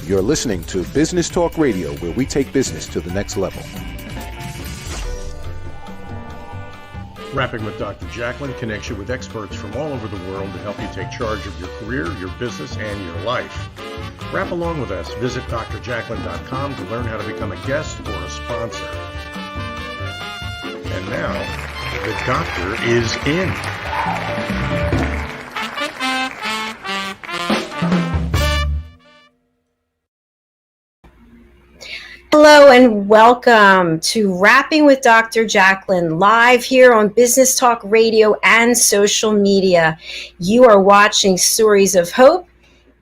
You're listening to Business Talk Radio, where we take business to the next level. Rapping with Dr. Jacalyn connects you with experts from all over the world to help you take charge of your career, your business, and your life. Rap along with us. Visit drjacalyn.com to learn how to become a guest or a sponsor. And now, the doctor is in. Hello and welcome to Rapping with Dr. Jacalyn, live here on Business Talk Radio and social media. You are watching stories of hope,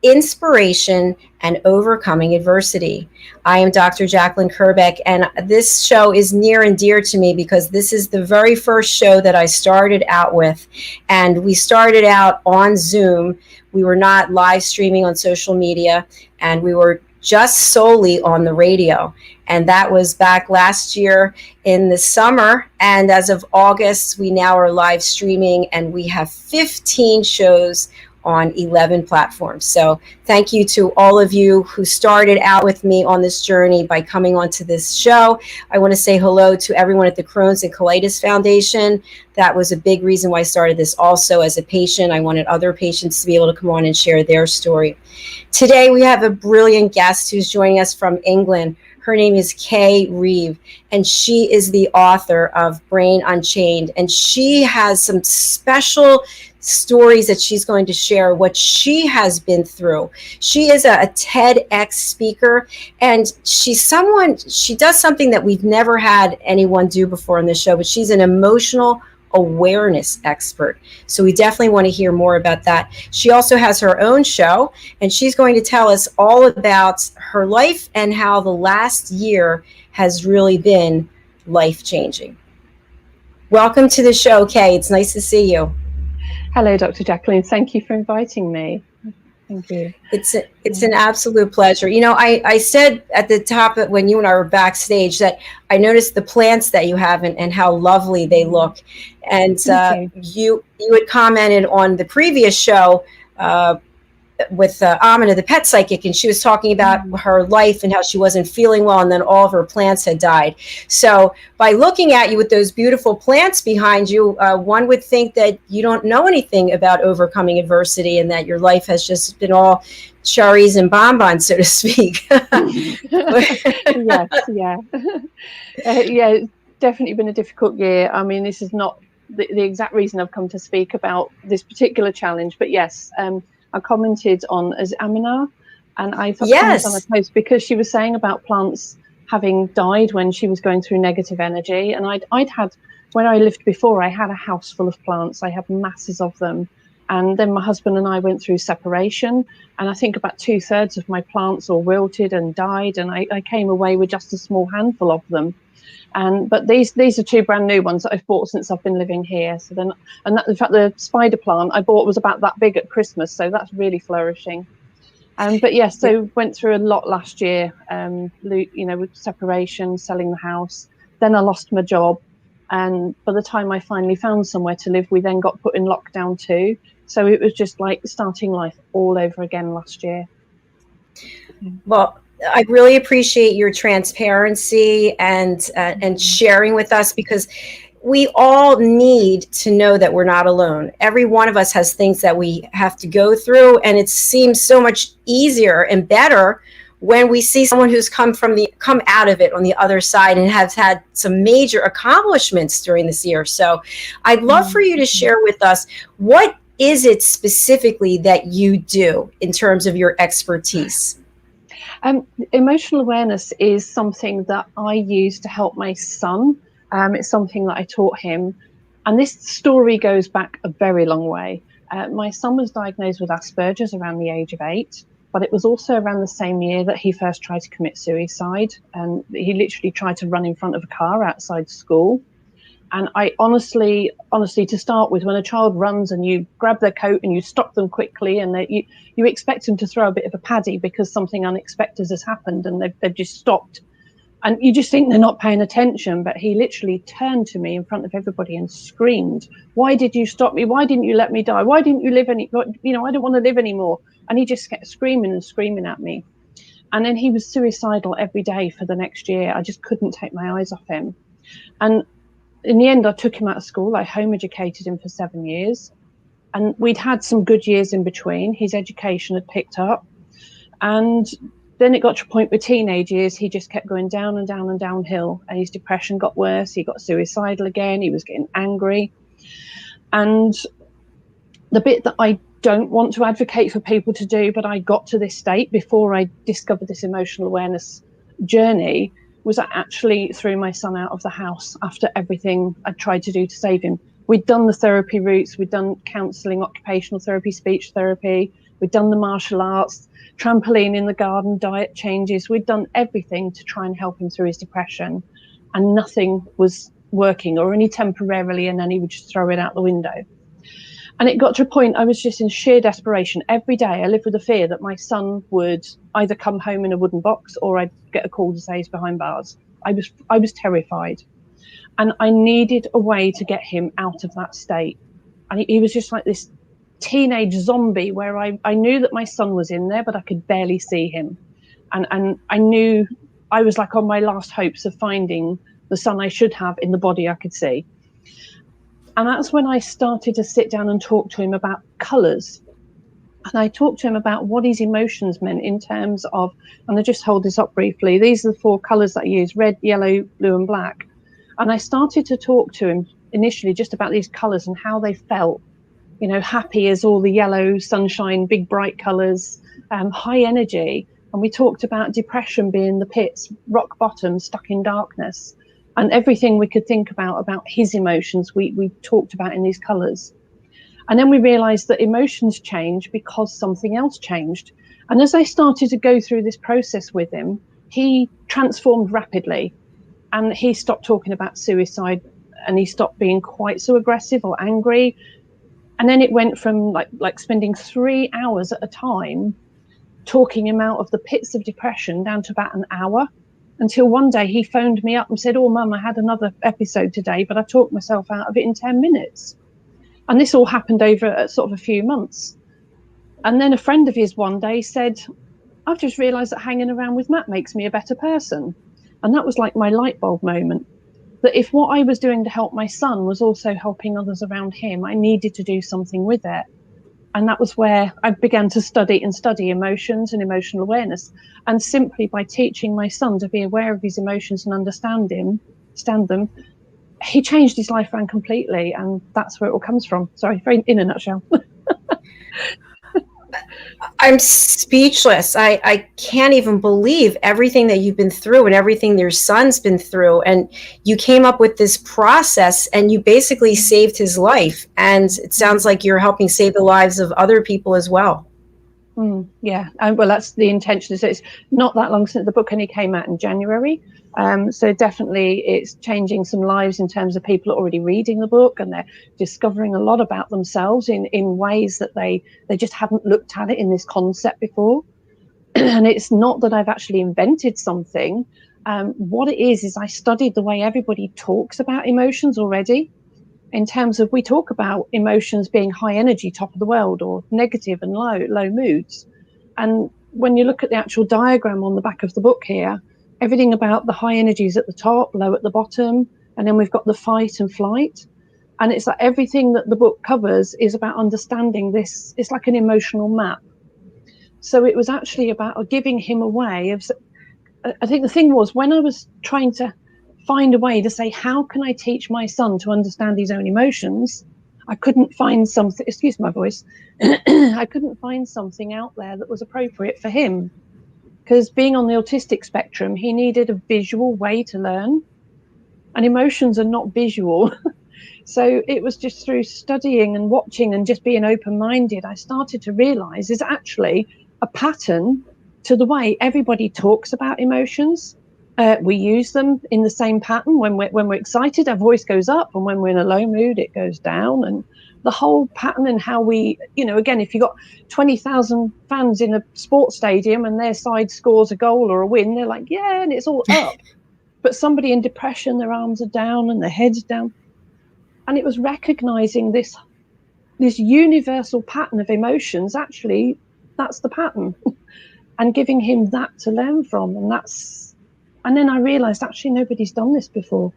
inspiration, and overcoming adversity. I am Dr. Jacalyn KERBECK, and this show is near and dear to me because this is the very first show that I started out with. And we started out on Zoom. We were not live streaming on social media, and we were just solely on the radio. And that was back last year in the summer. And as of August, we now are live streaming, and we have 15 shows on 11 platforms. So thank you to all of you who started out with me on this journey by coming onto this show. I want to say hello to everyone at the Crohn's and Colitis Foundation. That was a big reason why I started this also as a patient. I wanted other patients to be able to come on and share their story. Today we have a brilliant guest who's joining us from England. Her name is Kay Reeve, and she is the author of Brain Unchained. And she has some special stories that she's going to share what she has been through. She is a TEDX speaker, and she does something that we've never had anyone do before on this show, but she's an emotional awareness expert. So we definitely want to hear more about that. She also has her own show, and she's going to tell us all about her life and how the last year has really been life-changing. Welcome to the show, Kay. It's nice to see you. Hello, Dr. Jacalyn. Thank you for inviting me. Thank you. It's an absolute pleasure. You know, I said at the top of when you and I were backstage that I noticed the plants that you have and how lovely they look. And you had commented on the previous show with Amina, the pet psychic, and she was talking about her life and how she wasn't feeling well, and then all of her plants had died. So by looking at you with those beautiful plants behind you, one would think that you don't know anything about overcoming adversity and that your life has just been all cherries and bonbons, so to speak. Yes, yeah. It's definitely been a difficult year. I mean, this is not the exact reason I've come to speak about this particular challenge, but yes, I commented on as Amina, and I thought yes. On a post because she was saying about plants having died when she was going through negative energy. And I'd had, when I lived before, I had a house full of plants. I had masses of them. And then my husband and I went through separation. And I think about 2/3 of my plants all wilted and died. And I came away with just a small handful of them. But these are two brand new ones that I've bought since I've been living here. So then, in fact, the spider plant I bought was about that big at Christmas, so that's really flourishing. But yes, so went through a lot last year. With separation, selling the house. Then I lost my job, and by the time I finally found somewhere to live, we then got put in lockdown too. So it was just like starting life all over again last year. Well, I really appreciate your transparency and sharing with us, because we all need to know that we're not alone. Every one of us has things that we have to go through, and it seems so much easier and better when we see someone who's come out of it on the other side and has had some major accomplishments during this year. So I'd love for you to share with us, what is it specifically that you do in terms of your expertise? Emotional awareness is something that I use to help my son. It's something that I taught him. And this story goes back a very long way. My son was diagnosed with Asperger's around the age of 8, but it was also around the same year that he first tried to commit suicide. And he literally tried to run in front of a car outside school. And I honestly, to start with, when a child runs and you grab their coat and you stop them quickly, and you expect them to throw a bit of a paddy because something unexpected has happened and they've just stopped. And you just think they're not paying attention. But he literally turned to me in front of everybody and screamed, "Why did you stop me? Why didn't you let me die? Why didn't you live I don't want to live anymore." And he just kept screaming and screaming at me. And then he was suicidal every day for the next year. I just couldn't take my eyes off him. And in the end, I took him out of school. I home educated him for 7 years. And we'd had some good years in between. His education had picked up. And then it got to a point with teenage years, he just kept going down and down and downhill. And his depression got worse. He got suicidal again. He was getting angry. And the bit that I don't want to advocate for people to do, but I got to this state before I discovered this emotional awareness journey, was I actually threw my son out of the house after everything I tried to do to save him. We'd done the therapy routes, we'd done counselling, occupational therapy, speech therapy, we'd done the martial arts, trampoline in the garden, diet changes. We'd done everything to try and help him through his depression, and nothing was working, or only temporarily, and then he would just throw it out the window. And it got to a point I was just in sheer desperation. Every day I lived with the fear that my son would either come home in a wooden box or I'd get a call to say he's behind bars. I was terrified. And I needed a way to get him out of that state. And he was just like this teenage zombie where I knew that my son was in there, but I could barely see him. And I knew I was like on my last hopes of finding the son I should have in the body I could see. And that's when I started to sit down and talk to him about colours. And I talked to him about what his emotions meant in terms of, and I just hold this up briefly, these are the 4 colours that I use: red, yellow, blue and black. And I started to talk to him initially just about these colours and how they felt. You know, happy as all the yellow, sunshine, big bright colours, high energy. And we talked about depression being the pits, rock bottom, stuck in darkness. And everything we could think about his emotions, we talked about in these colours. And then we realised that emotions change because something else changed. And as I started to go through this process with him, he transformed rapidly. And he stopped talking about suicide, and he stopped being quite so aggressive or angry. And then it went from like spending 3 hours at a time talking him out of the pits of depression down to about an hour. Until one day he phoned me up and said, "Oh, Mum, I had another episode today, but I talked myself out of it in 10 minutes. And this all happened over sort of a few months. And then a friend of his one day said, "I've just realised that hanging around with Matt makes me a better person." And that was like my light bulb moment, that if what I was doing to help my son was also helping others around him, I needed to do something with it. And that was where I began to study emotions and emotional awareness. And simply by teaching my son to be aware of his emotions and understand them, he changed his life around completely. And that's where it all comes from. Sorry, very in a nutshell. I'm speechless. I can't even believe everything that you've been through and everything your son's been through. And you came up with this process and you basically saved his life. And it sounds like you're helping save the lives of other people as well. Yeah, well, that's the intention. So it's not that long since the book only came out in January. So definitely it's changing some lives in terms of people already reading the book, and they're discovering a lot about themselves in ways that they just hadn't looked at it in this concept before. And it's not that I've actually invented something. What it is I studied the way everybody talks about emotions already. In terms of, we talk about emotions being high energy, top of the world, or negative and low moods. And when you look at the actual diagram on the back of the book here, everything about the high energies at the top, low at the bottom, and then we've got the fight and flight. And it's like everything that the book covers is about understanding this. It's like an emotional map. So it was actually about giving him a way of, I think the thing was, when I was trying to find a way to say, how can I teach my son to understand his own emotions, I couldn't find something, excuse my voice, I couldn't find something out there that was appropriate for him. Because being on the autistic spectrum, he needed a visual way to learn, and emotions are not visual. So it was just through studying and watching and just being open-minded, I started to realize there's actually a pattern to the way everybody talks about emotions. We use them in the same pattern. When we're excited, our voice goes up, and when we're in a low mood, it goes down. And the whole pattern and how we, again, if you've got 20,000 fans in a sports stadium and their side scores a goal or a win, they're like, yeah, and it's all up. But somebody in depression, their arms are down and their head's down. And it was recognizing this universal pattern of emotions. Actually, that's the pattern. and giving him that to learn from. And then I realized, actually, nobody's done this before.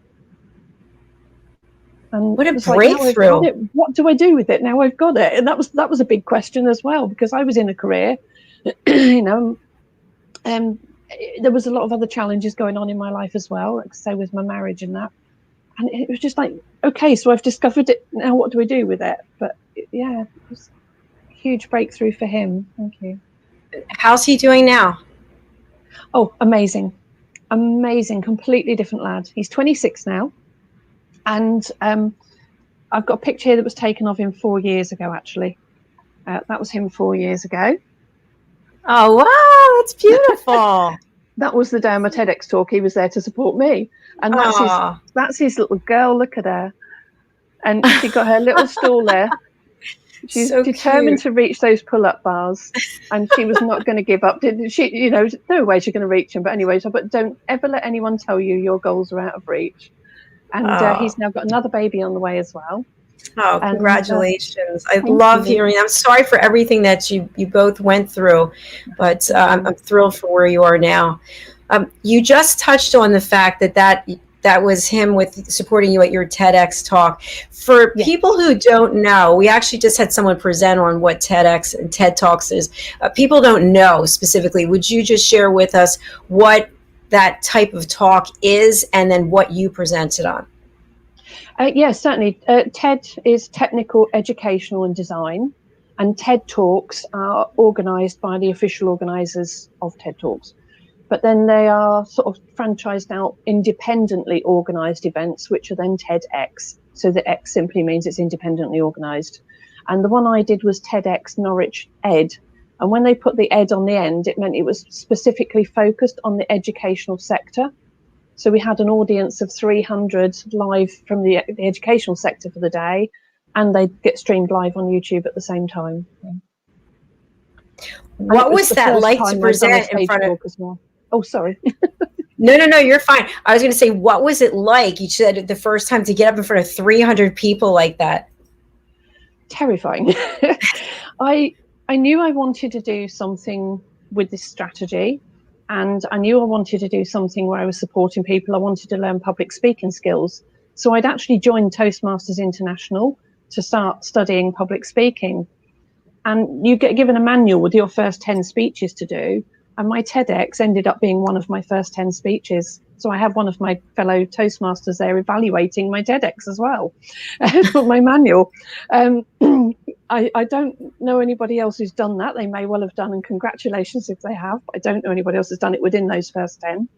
And what a it's breakthrough. Like, what do I do with it now I've got it? And that was a big question as well, because I was in a career, you know, there was a lot of other challenges going on in my life as well, like say with my marriage and that. And it was just like, okay, so I've discovered it. Now what do I do with it? But yeah, it was a huge breakthrough for him. Thank you. How's he doing now? Oh, amazing. Amazing. Completely different lad. He's 26 now. And I've got a picture here that was taken of him 4 years ago, actually. That was him 4 years ago. Oh, wow. That's beautiful. That was the day of my TEDx talk. He was there to support me. And that's his little girl. Look at her. And she got her little stool there. She's so determined to reach those pull-up bars. And she was not going to give up. Didn't she? You know, no way she's going to reach them. But anyway, but don't ever let anyone tell you your goals are out of reach. And he's now got another baby on the way as well. Oh, congratulations. I love hearing. I'm sorry for everything that you both went through, but I'm thrilled for where you are now. You just touched on the fact that was him with supporting you at your TEDx talk. For people who don't know, we actually just had someone present on what TEDx and TED Talks is. People don't know specifically. Would you just share with us what that type of talk is, and then what you presented on? Yes, certainly. TED is Technical, Educational and Design, and TED Talks are organised by the official organisers of TED Talks. But then they are sort of franchised out independently organised events, which are then TEDx. So the X simply means it's independently organised. And the one I did was TEDx Norwich Ed. And when they put the ed on the end, it meant it was specifically focused on the educational sector. So we had an audience of 300 live from the educational sector for the day, and they get streamed live on YouTube at the same time. What was that like to present in front of? As well. Oh, sorry. No, you're fine. I was going to say, what was it like? You said the first time to get up in front of 300 people like that. Terrifying. I knew I wanted to do something with this strategy, and I knew I wanted to do something where I was supporting people. I wanted to learn public speaking skills. So I'd actually joined Toastmasters International to start studying public speaking. And you get given a manual with your first 10 speeches to do. And my TEDx ended up being one of my first 10 speeches. So I have one of my fellow Toastmasters there evaluating my TEDx as well, my manual. I don't know anybody else who's done that. They may well have done, and congratulations if they have. I don't know anybody else who's done it within those first 10.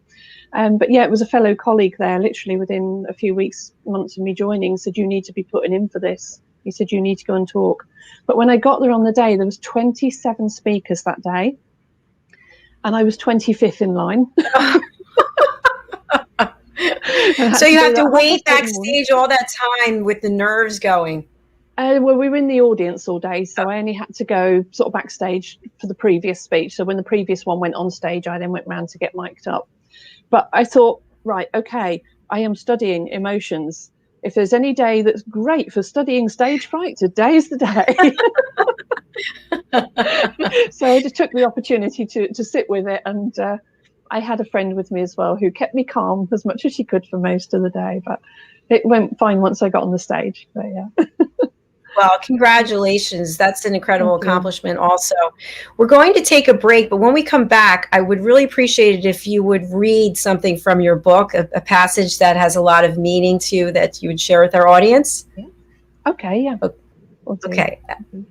But yeah, it was a fellow colleague there, literally within a few weeks, months of me joining, said, you need to be putting in for this. He said, you need to go and talk. But when I got there on the day, there was 27 speakers that day. And I was 25th in line. So you have to wait backstage all that time with the nerves going. Well, we were in the audience all day, so I only had to go sort of backstage for the previous speech. So when the previous one went on stage, I then went round to get mic'd up. But I thought, right, okay, I am studying emotions. If there's any day that's great for studying stage fright, today is the day. So I just took the opportunity to sit with it, and I had a friend with me as well who kept me calm as much as she could for most of the day, but it went fine once I got on the stage. But yeah. Well, congratulations. That's an incredible accomplishment also. We're going to take a break, but when we come back, I would really appreciate it if you would read something from your book, a passage that has a lot of meaning to you that you would share with our audience. Yeah. Okay, yeah. Okay,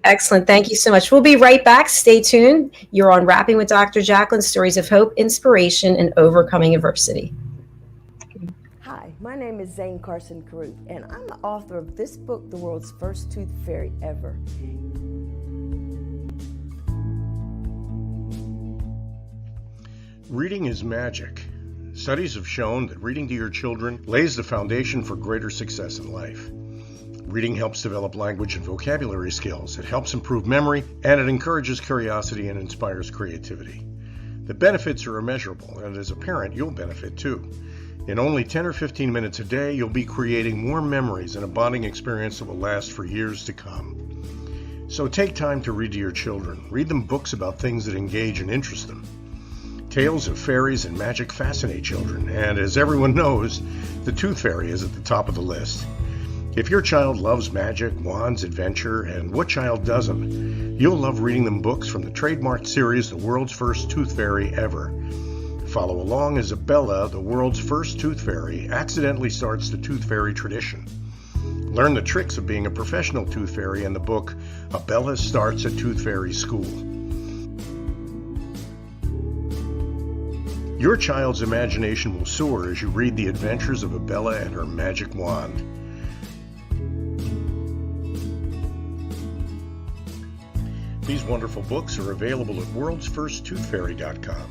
excellent. Thank you so much. We'll be right back. Stay tuned. You're on Rapping with Dr. Jacalyn, Stories of Hope, Inspiration, and Overcoming Adversity. Hi, my name is Zane Carson Caruth, and I'm the author of this book, The World's First Tooth Fairy Ever. Reading is magic. Studies have shown that reading to your children lays the foundation for greater success in life. Reading helps develop language and vocabulary skills. It helps improve memory, and it encourages curiosity and inspires creativity. The benefits are immeasurable, and as a parent, you'll benefit too. In only 10 or 15 minutes a day, you'll be creating more memories and a bonding experience that will last for years to come. So take time to read to your children. Read them books about things that engage and interest them. Tales of fairies and magic fascinate children, and as everyone knows, the Tooth Fairy is at the top of the list. If your child loves magic, wands, adventure, and what child doesn't, you'll love reading them books from the trademarked series, The World's First Tooth Fairy Ever. Follow along as Abella, the world's first tooth fairy, accidentally starts the tooth fairy tradition. Learn the tricks of being a professional tooth fairy in the book, Abella Starts a Tooth Fairy School. Your child's imagination will soar as you read the adventures of Abella and her magic wand. These wonderful books are available at worldsfirsttoothfairy.com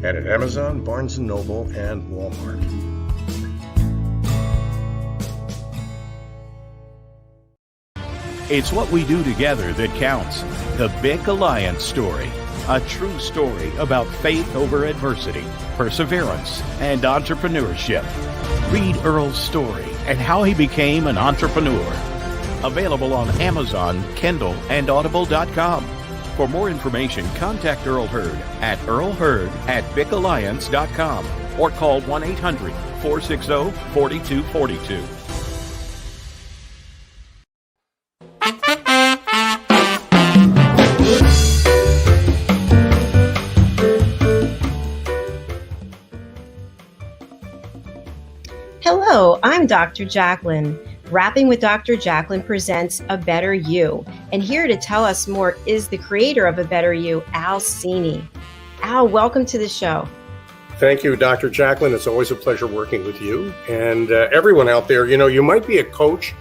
and at Amazon, Barnes & Noble, and Walmart. It's what we do together that counts. The Big Alliance story. A true story about faith over adversity, perseverance, and entrepreneurship. Read Earl's story and how he became an entrepreneur. Available on Amazon, Kindle, and Audible.com. For more information, contact Earl Hurd at earlhurd@bicalliance.com or call 1-800-460-4242. Hello, I'm Dr. Jacalyn. Rapping with Dr. Jacalyn presents A Better You. And here to tell us more is the creator of A Better You, Al Sini. Al, welcome to the show. Thank you, Dr. Jacalyn. It's always a pleasure working with you. And everyone out there, you might be a coach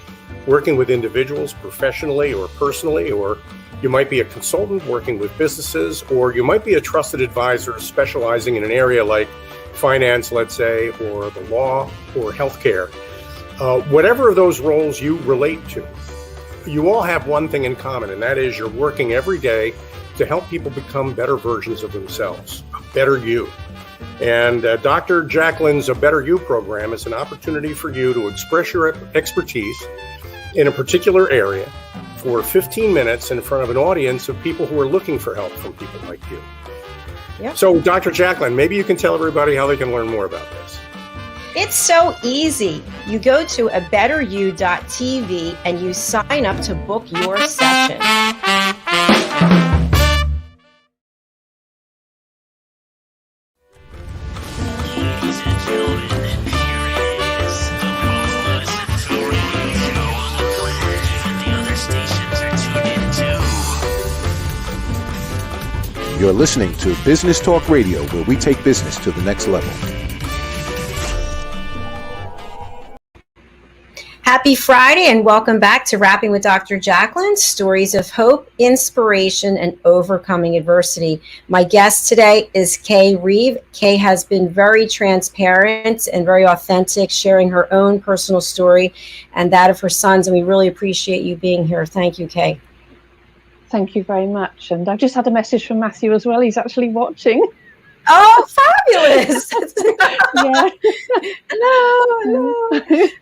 working with individuals professionally or personally, or you might be a consultant working with businesses, or you might be a trusted advisor specializing in an area like finance, let's say, or the law or healthcare. Whatever of those roles you relate to, you all have one thing in common, and that is you're working every day to help people become better versions of themselves, a better you. And Dr. Jacalyn's A Better You program is an opportunity for you to express your expertise in a particular area for 15 minutes in front of an audience of people who are looking for help from people like you. Yep. So, Dr. Jacalyn, maybe you can tell everybody how they can learn more about this. It's so easy. You go to abetteryou.tv and you sign up to book your session. You're listening to Business Talk Radio, where we take business to the next level. Happy Friday and welcome back to Rapping with Dr. Jacalyn, stories of hope, inspiration, and overcoming adversity. My guest today is Kay Reeve. Kay has been very transparent and very authentic, sharing her own personal story and that of her sons, and we really appreciate you being here. Thank you, Kay. Thank you very much. And I've just had a message from Matthew as well. He's actually watching. Oh, fabulous. Yeah. Hello.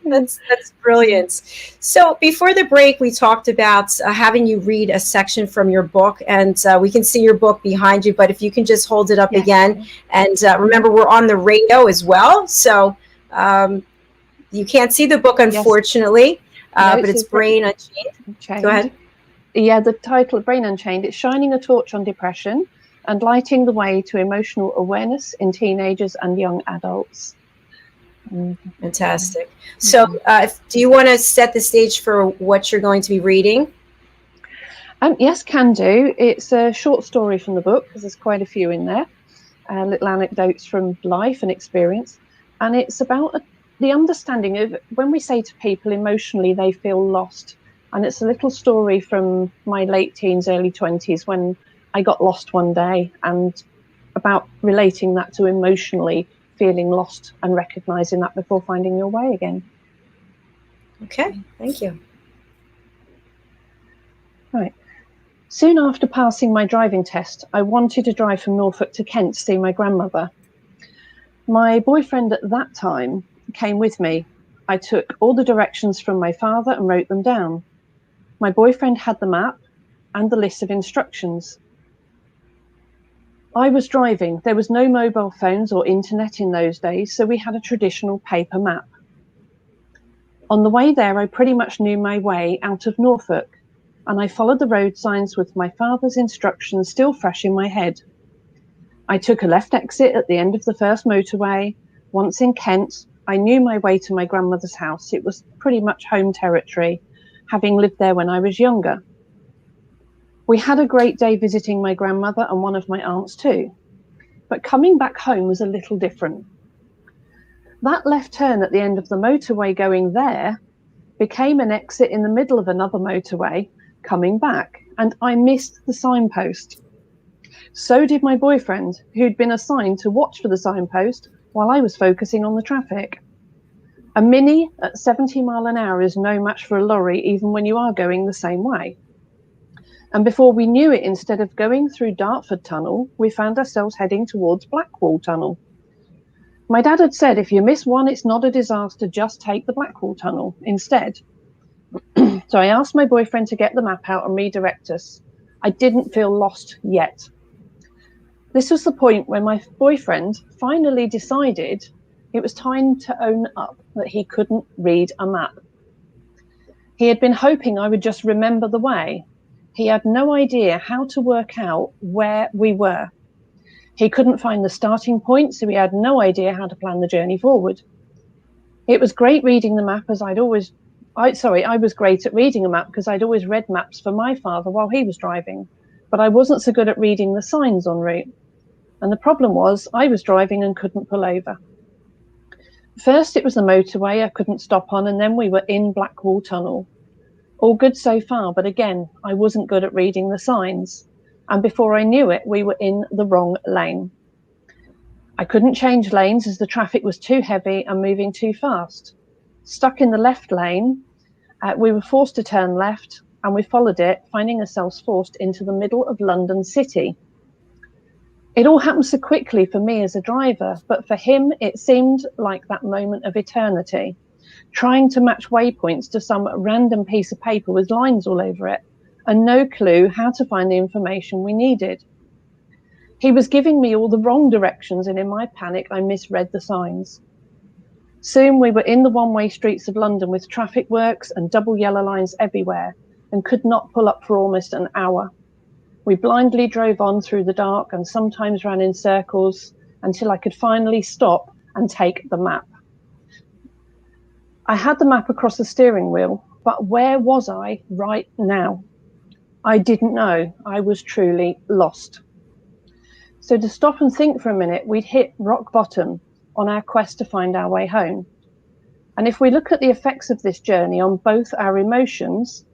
That's brilliant. So before the break, we talked about having you read a section from your book, and we can see your book behind you, but if you can just hold it up again. And remember, we're on the radio as well, so you can't see the book, unfortunately, but it's Brain Unchained. Go ahead. Yeah, the title, Brain Unchained, it's shining a torch on depression and lighting the way to emotional awareness in teenagers and young adults. Fantastic. So do you want to set the stage for what you're going to be reading? Yes, can do. It's a short story from the book, because there's quite a few in there, little anecdotes from life and experience. And it's about the understanding of when we say to people emotionally they feel lost. And it's a little story from my late teens, early 20s, when I got lost one day, and about relating that to emotionally feeling lost and recognizing that before finding your way again. Okay, thank you. Right. Soon after passing my driving test, I wanted to drive from Norfolk to Kent to see my grandmother. My boyfriend at that time came with me. I took all the directions from my father and wrote them down. My boyfriend had the map and the list of instructions. I was driving. There was no mobile phones or internet in those days, so we had a traditional paper map. On the way there, I pretty much knew my way out of Norfolk, and I followed the road signs with my father's instructions still fresh in my head. I took a left exit at the end of the first motorway. Once in Kent, I knew my way to my grandmother's house. It was pretty much home territory, having lived there when I was younger. We had a great day visiting my grandmother and one of my aunts too, but coming back home was a little different. That left turn at the end of the motorway going there became an exit in the middle of another motorway coming back, and I missed the signpost. So did my boyfriend, who'd been assigned to watch for the signpost while I was focusing on the traffic. A Mini at 70 miles an hour is no match for a lorry, even when you are going the same way. And before we knew it, instead of going through Dartford Tunnel, we found ourselves heading towards Blackwall Tunnel. My dad had said, if you miss one, it's not a disaster, just take the Blackwall Tunnel instead. So I asked my boyfriend to get the map out and redirect us. I didn't feel lost yet. This was the point when my boyfriend finally decided it was time to own up that he couldn't read a map. He had been hoping I would just remember the way. He had no idea how to work out where we were. He couldn't find the starting point, so he had no idea how to plan the journey forward. It was great reading the map, as I was great at reading a map because I'd always read maps for my father while he was driving, but I wasn't so good at reading the signs en route. And the problem was I was driving and couldn't pull over. First, it was the motorway I couldn't stop on, and then we were in Blackwall Tunnel. All good so far, but again, I wasn't good at reading the signs. And before I knew it, we were in the wrong lane. I couldn't change lanes as the traffic was too heavy and moving too fast. Stuck in the left lane, we were forced to turn left, and we followed it, finding ourselves forced into the middle of London City. It all happened so quickly for me as a driver, but for him, it seemed like that moment of eternity, trying to match waypoints to some random piece of paper with lines all over it, and no clue how to find the information we needed. He was giving me all the wrong directions, and in my panic, I misread the signs. Soon we were in the one-way streets of London with traffic works and double yellow lines everywhere, and could not pull up for almost an hour. We blindly drove on through the dark and sometimes ran in circles until I could finally stop and take the map. I had the map across the steering wheel, but where was I right now? I didn't know. I was truly lost. So to stop and think for a minute, we'd hit rock bottom on our quest to find our way home. And if we look at the effects of this journey on both our emotions,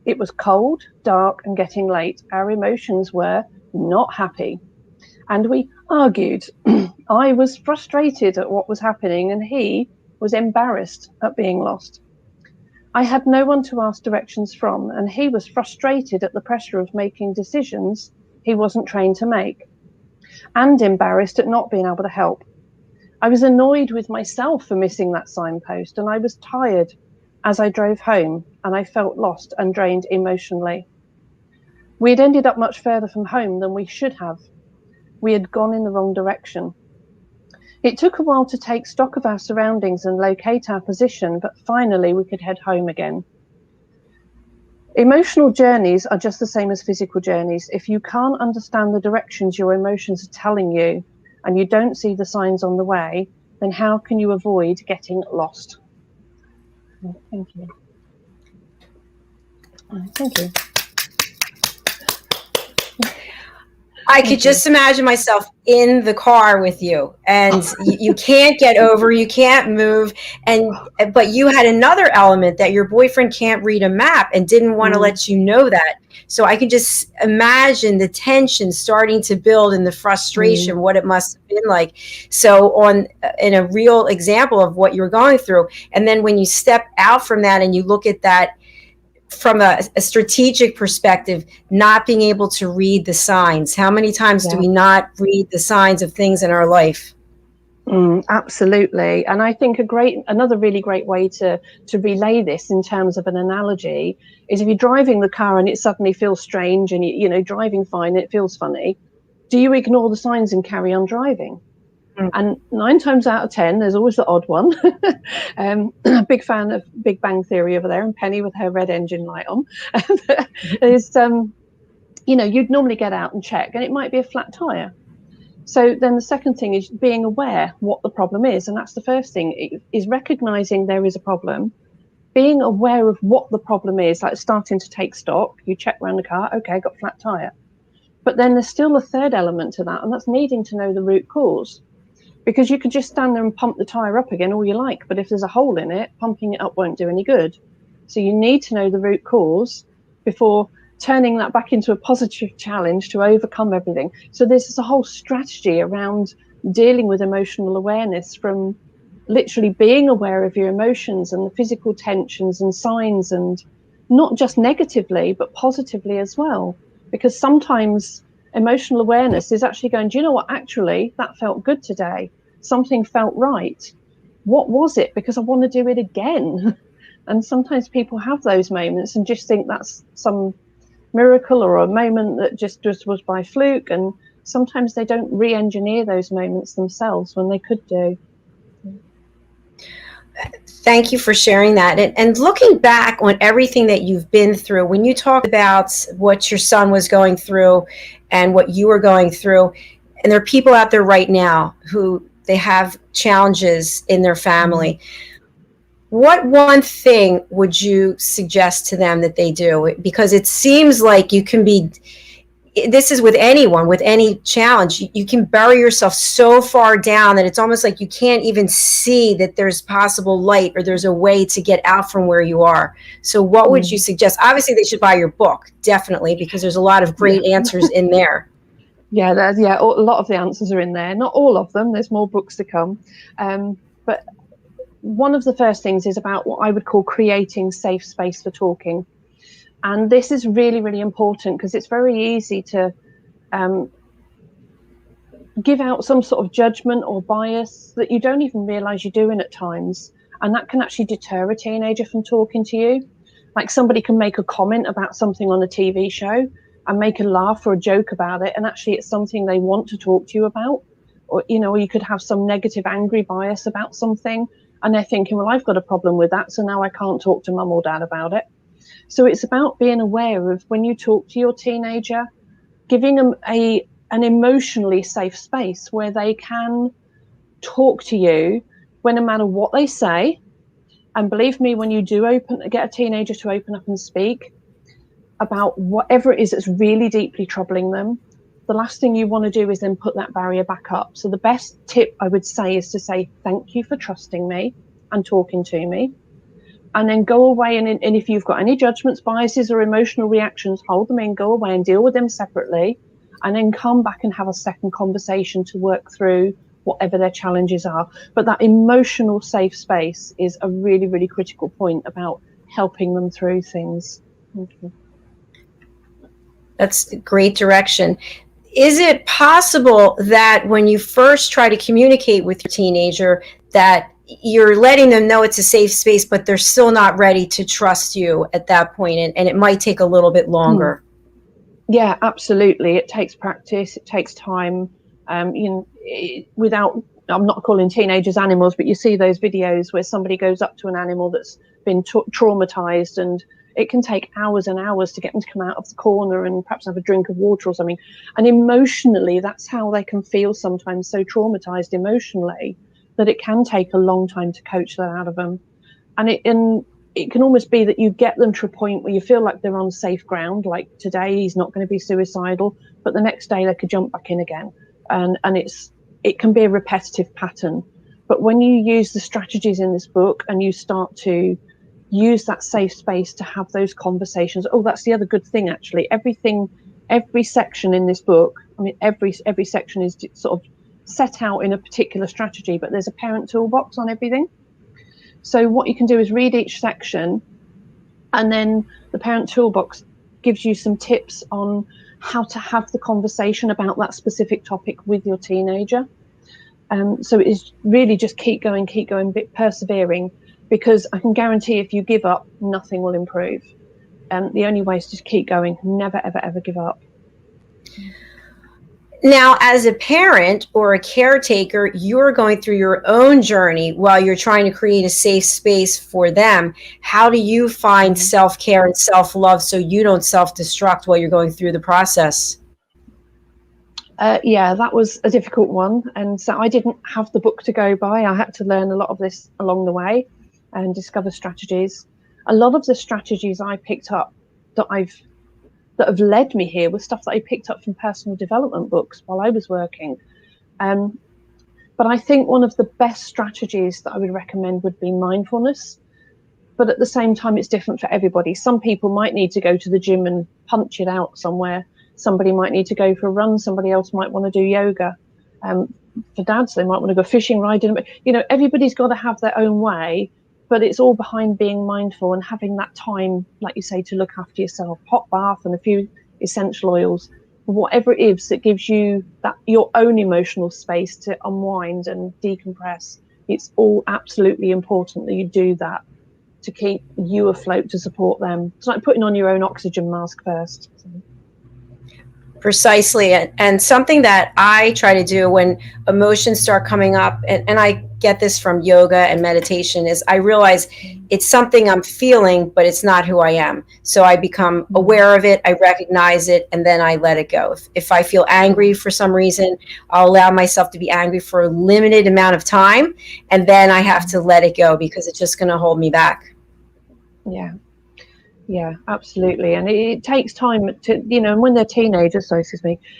it was cold, dark, and getting late. Our emotions were not happy. And we argued. I was frustrated at what was happening, and he was embarrassed at being lost. I had no one to ask directions from, and he was frustrated at the pressure of making decisions he wasn't trained to make, and embarrassed at not being able to help. I was annoyed with myself for missing that signpost, and I was tired as I drove home, and I felt lost and drained emotionally. We had ended up much further from home than we should have. We had gone in the wrong direction. It took a while to take stock of our surroundings and locate our position, but finally we could head home again. Emotional journeys are just the same as physical journeys. If you can't understand the directions your emotions are telling you, and you don't see the signs on the way, then how can you avoid getting lost? Thank you. Thank you. I could just imagine myself in the car with you, and you can't get over, you can't move, but you had another element that your boyfriend can't read a map and didn't want to let you know that. So I can just imagine the tension starting to build and the frustration, what it must have been like. So in a real example of what you're going through, and then when you step out from that and you look at that from a strategic perspective, not being able to read the signs. How many times do we not read the signs of things in our life? Absolutely. And I think another really great way to relay this in terms of an analogy is if you're driving the car and it suddenly feels strange and you're driving fine, it feels funny. do you ignore the signs and carry on driving? And 9 times out of 10, there's always the odd one. Big fan of Big Bang Theory over there, and Penny with her red engine light on. Is, you know, you'd normally get out and check, and it might be a flat tire. So then the second thing is being aware what the problem is. And that's the first thing, is recognizing there is a problem, being aware of what the problem is, like starting to take stock. You check around the car, okay, got flat tire. But then there's still a third element to that, and that's needing to know the root cause. Because you could just stand there and pump the tire up again all you like, but if there's a hole in it, pumping it up won't do any good. So you need to know the root cause before turning that back into a positive challenge to overcome everything. So there's this whole strategy around dealing with emotional awareness, from literally being aware of your emotions and the physical tensions and signs, and not just negatively, but positively as well. Because sometimes emotional awareness is actually going, do you know what, actually, that felt good today. Something felt right. What was it? Because I want to do it again. And sometimes people have those moments and just think that's some miracle or a moment that just was by fluke. And sometimes they don't re-engineer those moments themselves when they could do. Thank you for sharing that. And looking back on everything that you've been through, when you talk about what your son was going through and what you were going through, and there are people out there right now who they have challenges in their family. What one thing would you suggest to them that they do? Because it seems like you can be, this is with anyone, with any challenge, you can bury yourself so far down that it's almost like you can't even see that there's possible light or there's a way to get out from where you are. So what would you suggest? Obviously, they should buy your book, definitely, because there's a lot of great answers in there. Yeah, a lot of the answers are in there. Not all of them. There's more books to come. But one of the first things is about what I would call creating safe space for talking. And this is really, really important, because it's very easy to give out some sort of judgment or bias that you don't even realize you're doing at times. And that can actually deter a teenager from talking to you. Like, somebody can make a comment about something on a TV show and make a laugh or a joke about it, and actually it's something they want to talk to you about. Or, you know, or you could have some negative, angry bias about something, and they're thinking, well, I've got a problem with that, so now I can't talk to mum or dad about it. So it's about being aware of, when you talk to your teenager, giving them an emotionally safe space where they can talk to you, when no matter what they say. And believe me, when you do get a teenager to open up and speak about whatever it is that's really deeply troubling them, the last thing you want to do is then put that barrier back up. So the best tip I would say is to say, thank you for trusting me and talking to me. And then go away, and if you've got any judgments, biases, or emotional reactions, hold them in, go away and deal with them separately, and then come back and have a second conversation to work through whatever their challenges are. But that emotional safe space is a really, really critical point about helping them through things. Okay. That's great direction. Is it possible that when you first try to communicate with your teenager, that you're letting them know it's a safe space, but they're still not ready to trust you at that point, and it might take a little bit longer? Yeah, absolutely. It takes practice. It takes time. I'm not calling teenagers animals, but you see those videos where somebody goes up to an animal that's been traumatized, and it can take hours and hours to get them to come out of the corner and perhaps have a drink of water or something. And emotionally, that's how they can feel sometimes, so traumatized emotionally, that it can take a long time to coach that out of them. And it can almost be that you get them to a point where you feel like they're on safe ground, like today he's not going to be suicidal, but the next day they could jump back in again. And it can be a repetitive pattern. But when you use the strategies in this book and you start to use that safe space to have those conversations, that's the other good thing, actually. Every section in this book, I mean, every section is sort of set out in a particular strategy, but there's a parent toolbox on everything. So what you can do is read each section, and then the parent toolbox gives you some tips on how to have the conversation about that specific topic with your teenager. So it is really just keep going, persevering, because I can guarantee if you give up, nothing will improve. The only way is just keep going. Never, ever, ever give up. Now, as a parent or a caretaker, you're going through your own journey while you're trying to create a safe space for them. How do you find self-care and self-love so you don't self-destruct while you're going through the process? Yeah, that was a difficult one. And so I didn't have the book to go by. I had to learn a lot of this along the way and discover strategies. A lot of the strategies I picked up that have led me here was stuff that I picked up from personal development books while I was working. But I think one of the best strategies that I would recommend would be mindfulness. But at the same time, it's different for everybody. Some people might need to go to the gym and punch it out somewhere. Somebody might need to go for a run. Somebody else might want to do yoga. For dads, they might want to go fishing, riding. You know, everybody's got to have their own way. But it's all behind being mindful and having that time, like you say, to look after yourself. Hot bath and a few essential oils, whatever it is that gives you that your own emotional space to unwind and decompress. It's all absolutely important that you do that to keep you afloat, to support them. It's like putting on your own oxygen mask first. Precisely. And something that I try to do when emotions start coming up, and I get this from yoga and meditation, is I realize it's something I'm feeling, but it's not who I am. So I become aware of it, I recognize it, and then I let it go. If I feel angry for some reason, I'll allow myself to be angry for a limited amount of time, and then I have to let it go because it's just going to hold me back. Yeah, absolutely. And it takes time to, you know, and when they're teenagers,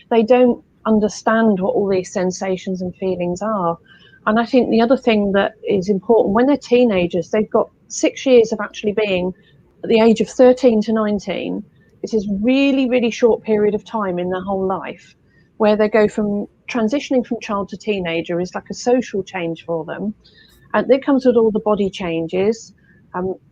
they don't understand what all these sensations and feelings are. And I think the other thing that is important, when they're teenagers, they've got 6 years of actually being at the age of 13 to 19. It is really, really short period of time in their whole life where they go from transitioning from child to teenager is like a social change for them. And it comes with all the body changes.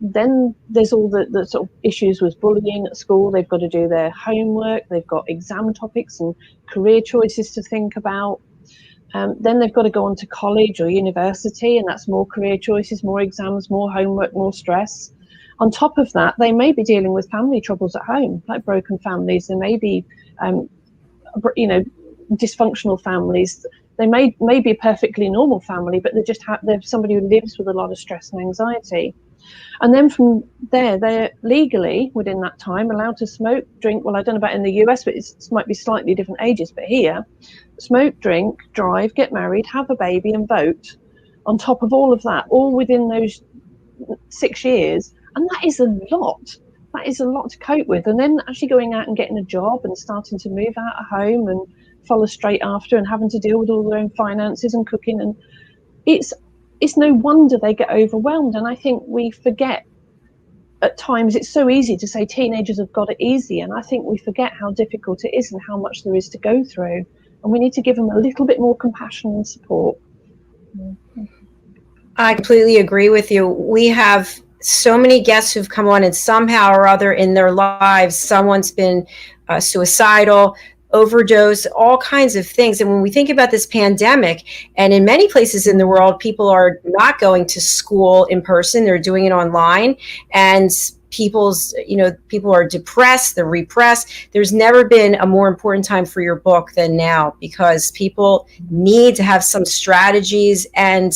Then there's all the sort of issues with bullying at school. They've got to do their homework. They've got exam topics and career choices to think about. Then they've got to go on to college or university, and that's more career choices, more exams, more homework, more stress. On top of that, they may be dealing with family troubles at home, like broken families. There may be, dysfunctional families. They may be a perfectly normal family, but they're somebody who lives with a lot of stress and anxiety. And then from there, they're legally, within that time, allowed to smoke, drink. Well, I don't know about in the US, but it might be slightly different ages. But here, smoke, drink, drive, get married, have a baby, and vote. On top of all of that, all within those 6 years. And that is a lot. That is a lot to cope with. And then actually going out and getting a job and starting to move out of home and follow straight after and having to deal with all their own finances and cooking. And it's no wonder they get overwhelmed. And I think we forget at times, it's so easy to say teenagers have got it easy. And I think we forget how difficult it is and how much there is to go through. And we need to give them a little bit more compassion and support. I completely agree with you. We have so many guests who've come on, and somehow or other in their lives, someone's been suicidal, overdose, all kinds of things. And when we think about this pandemic, and in many places in the world, people are not going to school in person, they're doing it online, and people are depressed, they're repressed. There's never been a more important time for your book than now, because people need to have some strategies and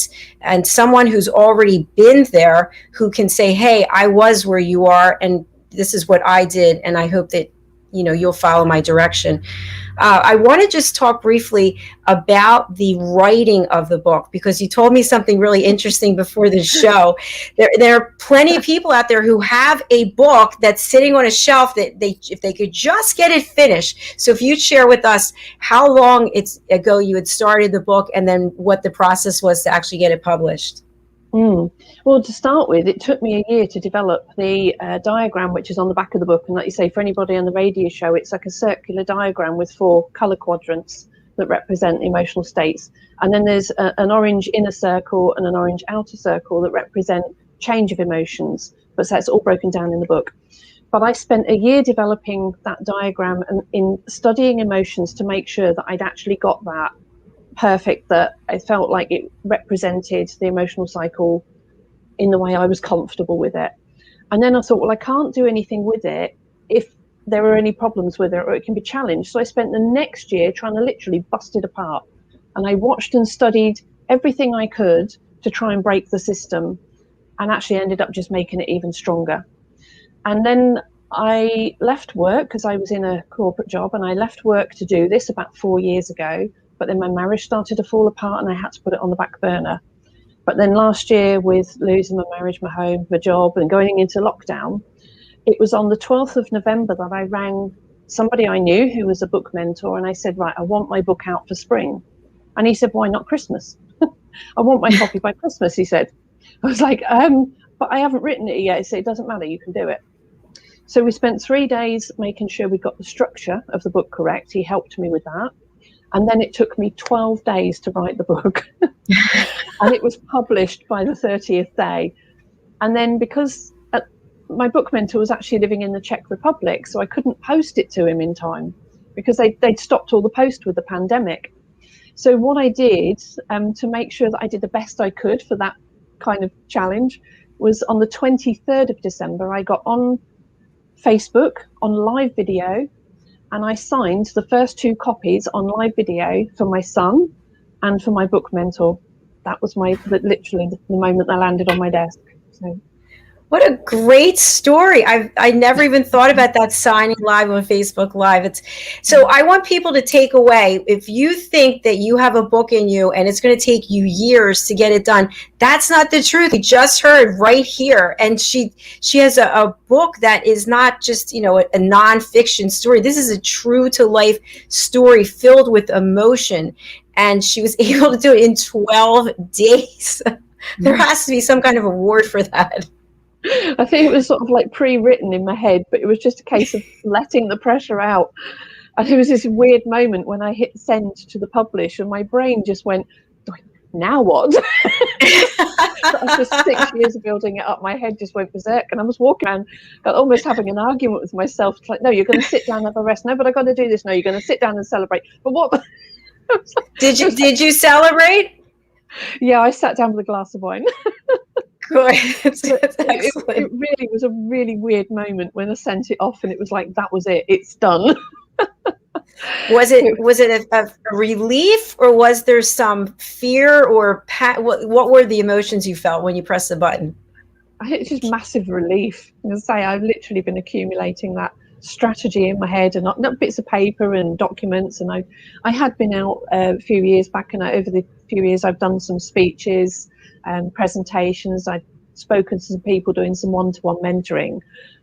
someone who's already been there who can say, hey, I was where you are, and this is what I did, and I hope that you'll follow my direction. I want to just talk briefly about the writing of the book, because you told me something really interesting before the show. There are plenty of people out there who have a book that's sitting on a shelf that if they could just get it finished. So if you'd share with us how long ago you had started the book, and then what the process was to actually get it published. Well, to start with, it took me a year to develop the diagram, which is on the back of the book. And like you say, for anybody on the radio show, it's like a circular diagram with 4 color quadrants that represent emotional states. And then there's an orange inner circle and an orange outer circle that represent change of emotions. But so it's all broken down in the book. But I spent a year developing that diagram and in studying emotions to make sure that I'd actually got that perfect, that I felt like it represented the emotional cycle in the way I was comfortable with it. And then I thought, well, I can't do anything with it if there are any problems with it or it can be challenged. So I spent the next year trying to literally bust it apart. And I watched and studied everything I could to try and break the system, and actually ended up just making it even stronger. And then I left work because I was in a corporate job, and I left work to do this about 4 years ago. But then my marriage started to fall apart and I had to put it on the back burner. But then last year, with losing my marriage, my home, my job, and going into lockdown, it was on the 12th of November that I rang somebody I knew who was a book mentor, and I said, right, I want my book out for spring. And he said, why not Christmas? I want my copy by Christmas, he said. I was like, but I haven't written it yet. He said, it doesn't matter, you can do it. So we spent 3 days making sure we got the structure of the book correct. He helped me with that. And then it took me 12 days to write the book. And it was published by the 30th day. And then because my book mentor was actually living in the Czech Republic, so I couldn't post it to him in time because they'd stopped all the post with the pandemic. So what I did to make sure that I did the best I could for that kind of challenge was on the 23rd of December, I got on Facebook on live video, and I signed the first 2 copies on live video for my son and for my book mentor. That was literally the moment they landed on my desk. So. What a great story. I never even thought about that, signing live on Facebook Live. So I want people to take away, if you think that you have a book in you and it's going to take you years to get it done, that's not the truth. You just heard right here. And she has a book that is not just, a nonfiction story. This is a true to life story filled with emotion. And she was able to do it in 12 days. There has to be some kind of award for that. I think it was sort of like pre-written in my head, but it was just a case of letting the pressure out. And it was this weird moment when I hit send to the publish, and my brain just went, now what? After 6 years of building it up, my head just went berserk, and I was walking around almost having an argument with myself. It's like, no, you're going to sit down and have a rest. No, but I got to do this. No, you're going to sit down and celebrate. But what? Did you celebrate? Yeah, I sat down with a glass of wine. Good. It really was a really weird moment when I sent it off, and it was like, that was it, it's done. Was it a relief, or was there some fear, or what were the emotions you felt when you pressed the button? I think it's just massive relief. As I say, I've literally been accumulating that strategy in my head, and not bits of paper and documents. And I had been out a few years back, and over the few years I've done some speeches and presentations. I've spoken to some people doing some one-to-one mentoring,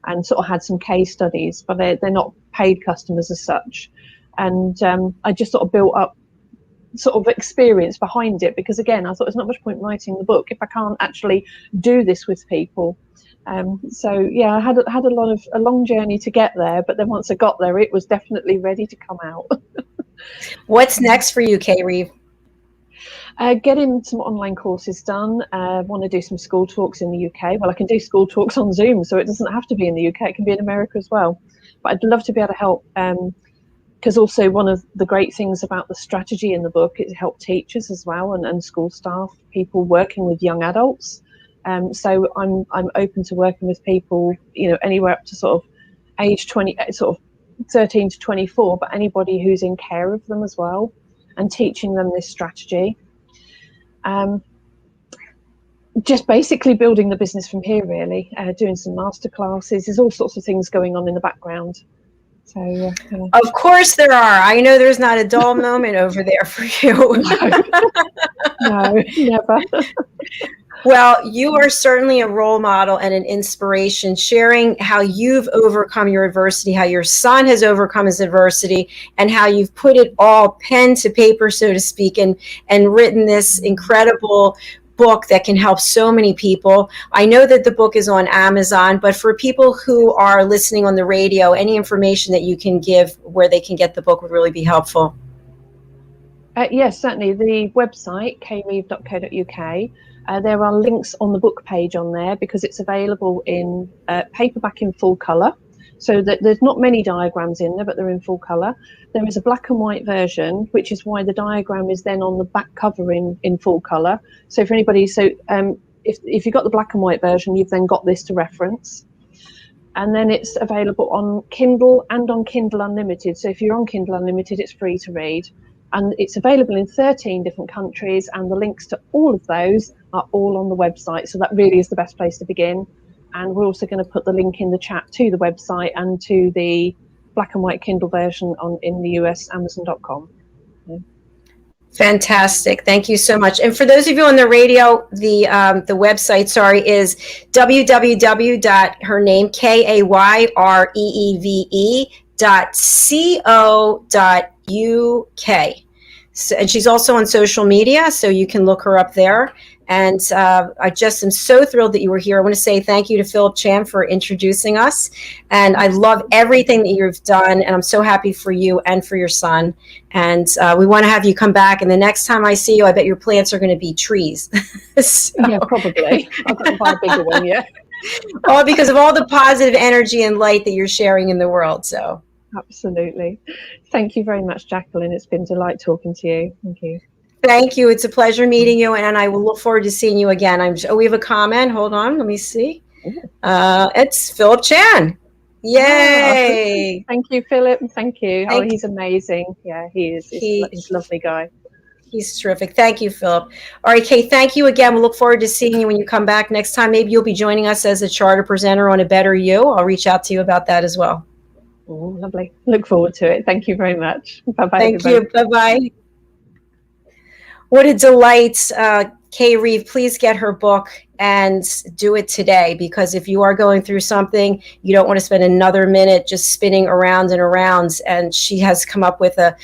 and sort of had some case studies, but they're not paid customers as such. And I just sort of built up sort of experience behind it, because again, I thought there's not much point writing the book if I can't actually do this with people. So yeah, I had a long journey to get there, but then once I got there, it was definitely ready to come out. What's next for you, Kay Reeve? Getting some online courses done. I want to do some school talks in the UK. Well, I can do school talks on Zoom, so it doesn't have to be in the UK. It can be in America as well. But I'd love to be able to help, because also one of the great things about the strategy in the book is help teachers as well, and school staff, people working with young adults. So I'm open to working with people, anywhere up to sort of age 20, sort of 13 to 24, but anybody who's in care of them as well, and teaching them this strategy. Just basically building the business from here, really, doing some masterclasses. There's all sorts of things going on in the background. So, of course there are. I know there's not a dull moment over there for you. No, never. Well, you are certainly a role model and an inspiration, sharing how you've overcome your adversity, how your son has overcome his adversity, and how you've put it all pen to paper, so to speak, and written this incredible book that can help so many people. I know that the book is on Amazon, but for people who are listening on the radio, any information that you can give where they can get the book would really be helpful. Yes, certainly. The website, kreeve.co.uk. There are links on the book page on there, because it's available in paperback in full colour. So that there's not many diagrams in there, but they're in full colour. There is a black and white version, which is why the diagram is then on the back cover in full colour. So for anybody, if you've got the black and white version, you've then got this to reference. And then it's available on Kindle and on Kindle Unlimited. So if you're on Kindle Unlimited, it's free to read. And it's available in 13 different countries, and the links to all of those are all on the website. So that really is the best place to begin. And we're also going to put the link in the chat to the website and to the black and white Kindle version in the US, Amazon.com. Fantastic. Thank you so much. And for those of you on the radio, the website, is www.hernameKayreeve.co.uk. So, and she's also on social media, so you can look her up there. And I just am so thrilled that you were here. I want to say thank you to Philip Chan for introducing us. And I love everything that you've done. And I'm so happy for you and for your son. And we want to have you come back. And the next time I see you, I bet your plants are going to be trees. So. Yeah, probably. I've got to buy a bigger one, yeah. All because of all the positive energy and light that you're sharing in the world. So absolutely. Thank you very much, Jacalyn. It's been a delight talking to you. Thank you. Thank you. It's a pleasure meeting you, and I will look forward to seeing you again. We have a comment. Hold on. Let me see. It's Philip Chan. Yay. Oh, thank you, Philip. Thank you. He's amazing. Yeah, he is. He's a lovely guy. He's terrific. Thank you, Philip. All right, Kay, thank you again. We'll look forward to seeing you when you come back next time. Maybe you'll be joining us as a charter presenter on A Better You. I'll reach out to you about that as well. Oh, lovely. Look forward to it. Thank you very much. Bye-bye. Thank everybody. you. Bye-bye. What a delight. Kay Reeve, please get her book and do it today, because if you are going through something, you don't want to spend another minute just spinning around and around. And she has come up with a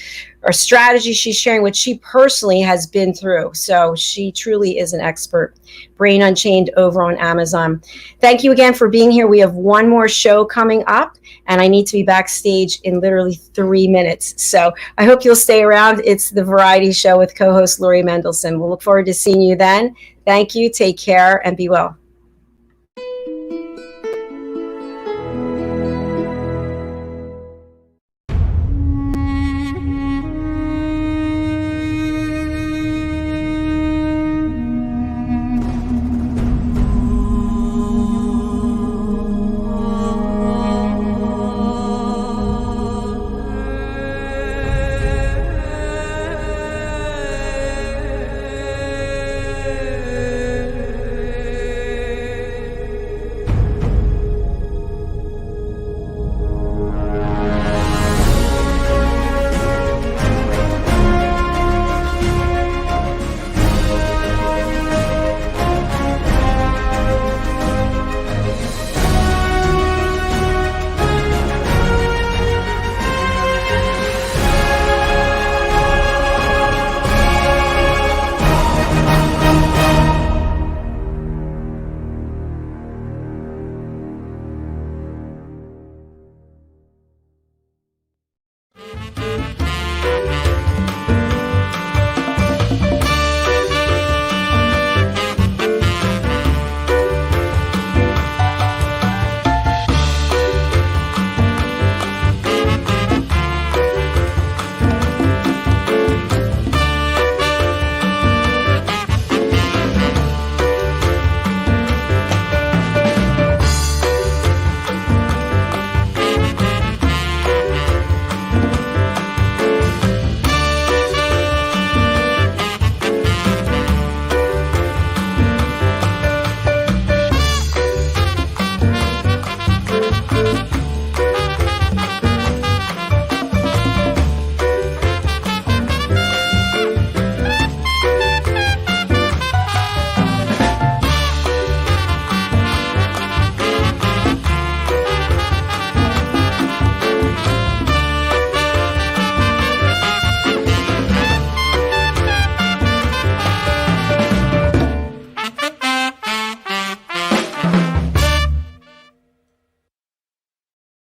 strategy. She's sharing what she personally has been through. So she truly is an expert. Brain Unchained over on Amazon. Thank you again for being here. We have one more show coming up, and I need to be backstage in literally 3 minutes. So I hope you'll stay around. It's the Variety Show with co-host Lori Mendelson. We'll look forward to seeing you then. Thank you. Take care and be well.